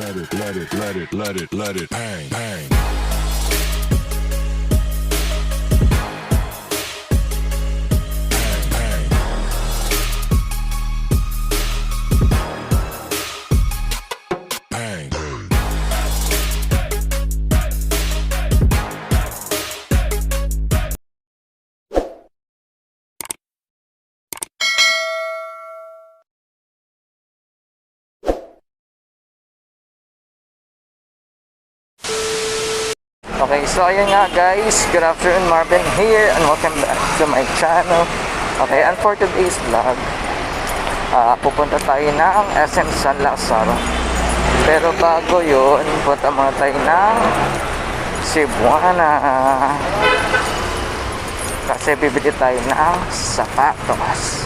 let it bang, bang. Okay, so ayun nga guys, good afternoon, Marvin here and welcome back to my channel. Okay, and for today's vlog, pupunta tayo ng SM San Lazaro. Pero bago yun, punta muna tayo ng Cebuana. Kasi bibili tayo ng sapatos.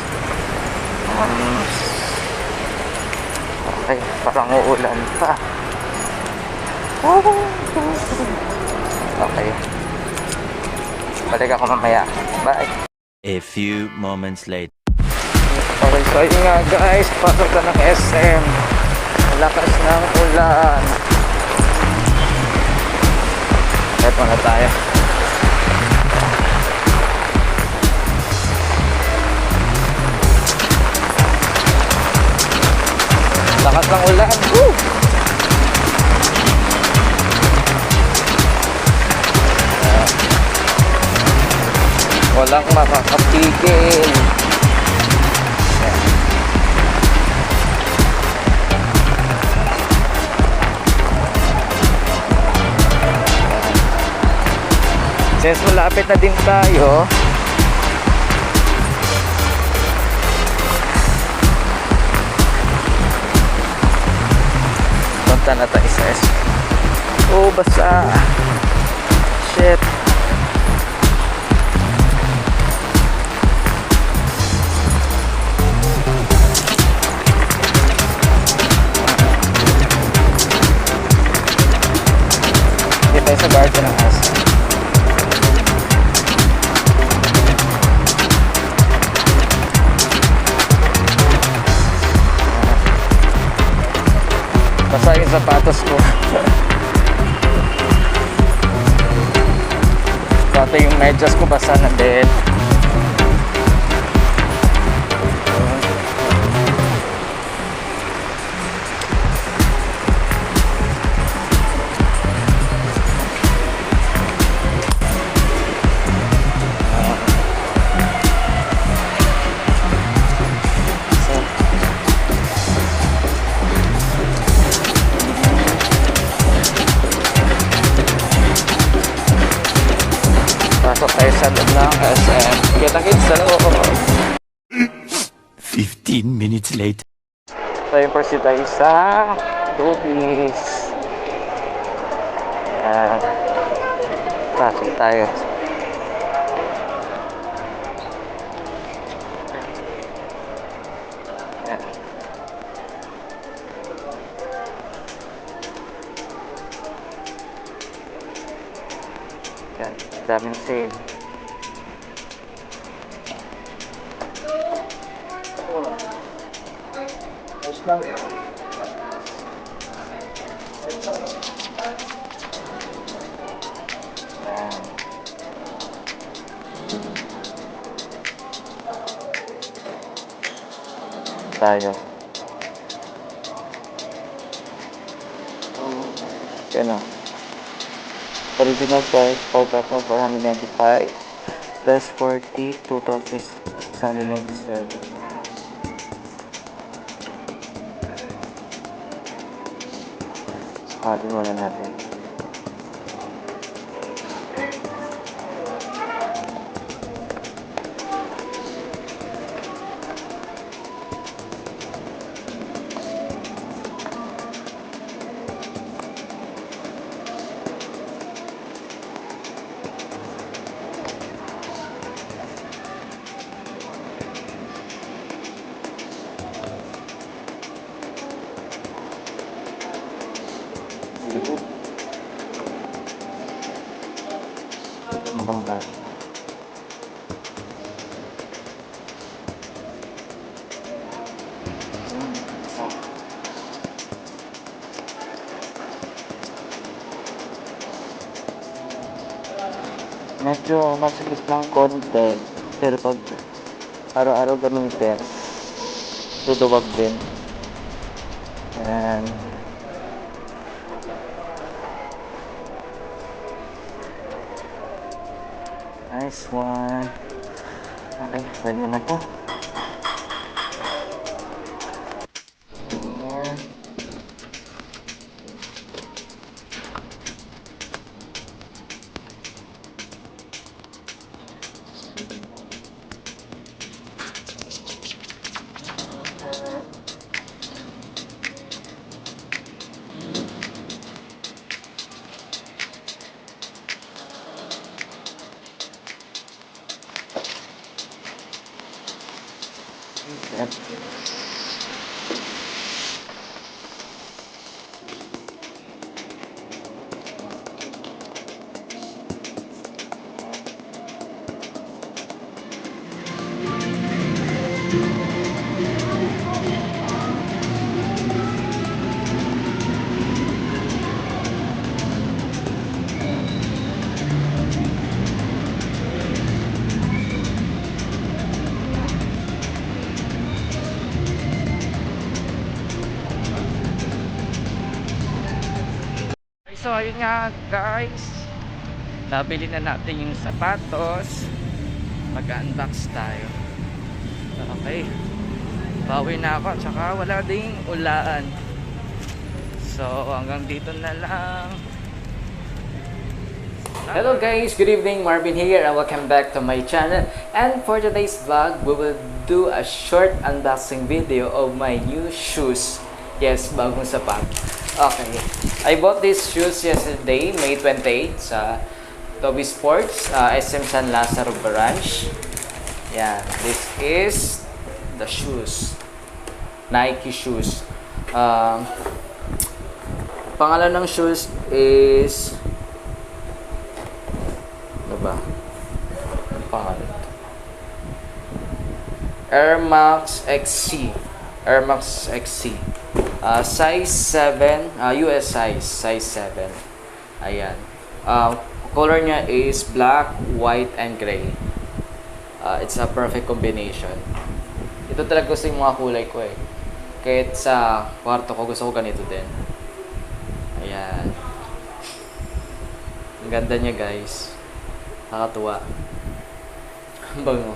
Okay, parang uulan pa. Okay. Balik ako mamaya. Bye. A few moments later. Okay, so yun nga guys, pasok ka ng SM. Lakas ng ulan. Eto na tayo. Lakas ng ulan. Woo! Walang makakapigil. Since malapit na din tayo, punta na tayo sa SM. Oh, basa. Shit. Sa garden ng asa. Basa yung sapatos ko. Pati yung medyas ko basa na din. Pasok tayo sa loob ng SM. Kita-kits sa loob. 15 minutes later. Tayo proceed tayo sa Dubis. Pasok tayo. Yan, daming sale. Tayo. Kaya original price, 4,495 plus 40, total is 697. Sabi muna natin. Mukhang ba? Medyo masikip lang konti. Pero pag araw-araw gamitin, tutuwag din. And nice one. Okay, pwede na to. Here. Yep. So ayun nga guys, nabili na natin yung sapatos. Mag-unbox tayo. Okay, bawi na ako, tsaka wala ding ulan. So hanggang dito na lang. Hello guys, good evening, Marvin here and welcome back to my channel. And for today's vlog, we will do a short unboxing video of my new shoes. Yes, bagong sapatos. Okay, I bought these shoes yesterday, May 28 sa Toby Sports, SM San Lazaro branch. Yan, this is the shoes, Nike shoes. Pangalan ng shoes is ano ba? Ang pangalan? Air Max XC. Air Max XC. Size 7, US size 7. Ayan. Color niya is black, white, and gray. It's a perfect combination. Ito talaga gusto yung mga kulay ko eh. Kahit sa kwarto ko, gusto ko ganito din. Ayan. Ang ganda niya guys. Nakakatuwa. Ang bango.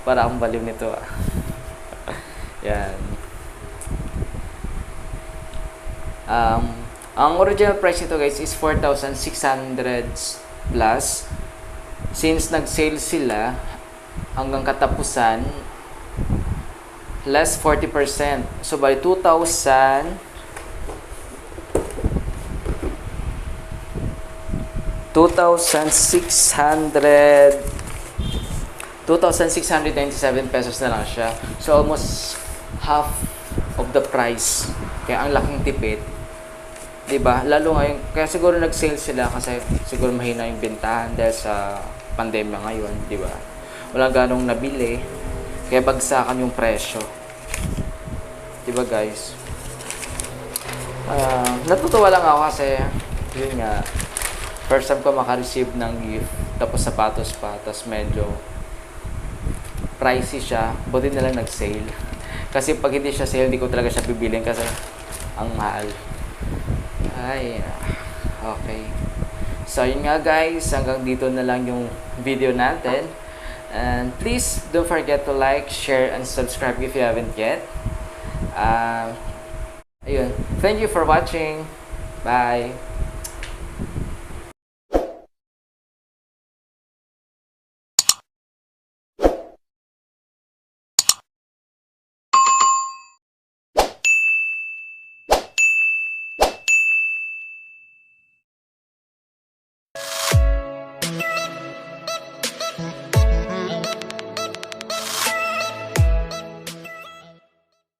Para akong baliw nito ah. Yan. Ang original price nito guys is 4,600 plus. Since nag-sale sila hanggang katapusan, less 40%. So by 2,697 pesos na lang siya. So almost half of the price. Kaya ang laking tipid. 'Di ba? Lalo ngayon, kaya siguro nag-sale sila kasi siguro mahina yung bentahan dahil sa pandemya ngayon, 'di ba? Wala ganong nabili. Kaya bagsakan yung presyo. 'Di ba, guys? Natutuwa lang ako kasi yun nga, first time ko maka-receive ng gift, tapos sapatos pa, tapos medyo pricey siya, buti na lang nag-sale. Kasi pag hindi siya sale, hindi ko talaga siya bibilin kasi ang mahal. Ay, okay. So, yun nga guys, hanggang dito na lang yung video natin. And please, don't forget to like, share, and subscribe if you haven't yet. Ayun. Thank you for watching. Bye!